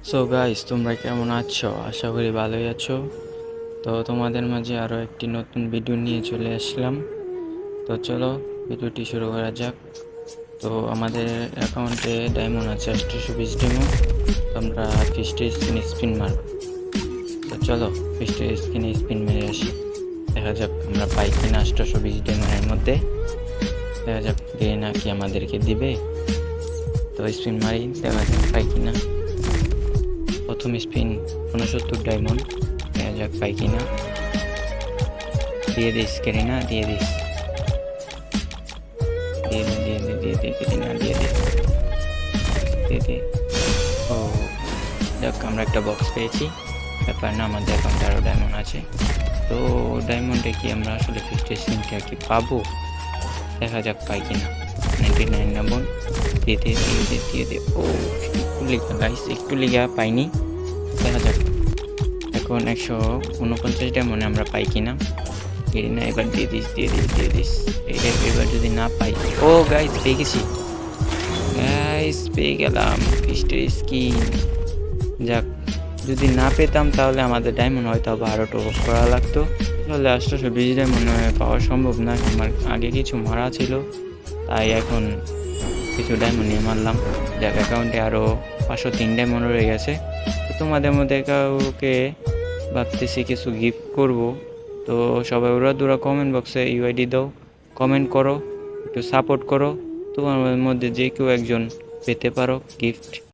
So guys, তোমরা কেমন আছো? আশা করি ভালোই আছো। তো তোমাদের মাঝে আরও একটি নতুন ভিডিও নিয়ে চলে আসলাম। তো চলো ভিডিওটি শুরু করা যাক। তো আমাদের অ্যাকাউন্টে ডায়মন্ড আছে 820 ডায়মন্ড। তো আমরা ফিস্টের স্কিনে স্পিন মারব। তো চলো ফিস্টের স্কিনে স্পিন মেরে আসি, দেখা যাক আমরা পাই কিনা 820 ডায়মন্ডের মধ্যে। দেখা যাক না কি আমাদেরকে দিবে। তো স্পিন মারি, দেখা যাক পাই কিনা। প্রথম স্পিন 69 ডায়মন্ড, দেখা যাক পাই কিনা। দিয়ে দিস কেরিনা, দিয়ে দিস, দিয়ে দে দিয়ে দে দিয়ে দে কেরিনা, দিয়ে দে দিয়ে দে। ও যাক, আমরা একটা বক্স পেয়েছি। ব্যাপার না, আমাদের অ্যাকাউন্টে আরও ডায়মন্ড আছে। তো ডায়মন্ডে কি আমরা আসলে 50 স্পিনটা কি পাবো? দেখা যাক পাই কিনা। 99 ডায়মন্ড, দিয়ে দে দিয়ে দে দিয়ে দে। ও একটু লিখা গাইস, একটু লিখা পাইনি। দেখা যাক এখন 149 ডায়মন্ডে আমরা পাই কিনা। কেরিনা এবার দিয়ে দিস দিয়ে দিস দিয়ে দিস। এটা এবার যদি না পাই, ও গাইস পেয়ে গেছি, গাইস পেয়ে গেলাম ফিস্টের স্কিন। যাক, যদি না পেতাম তাহলে আমাদের ডায়মন্ড হয়তো আরও টপ আপ করা লাগতো। তাহলে 820 ডায়মন্ড পাওয়া সম্ভব না। আমার আগে কিছু মারা ছিল, তাই এখন কিছু ডায়মন্ড নিয়ে মারলাম। যাক, অ্যাকাউন্টে আরও 503 ডায়মন্ড রয়ে গেছে। তো তোমাদের মধ্যে কাউকে ভাবতেছি কিছু গিফট করব। তো সবাই ওরা কমেন্ট বক্সে ইউআইডি দাও, কমেন্ট করো, একটু সাপোর্ট করো। তোমার মধ্যে যে কেউ একজন পেতে পারো গিফট।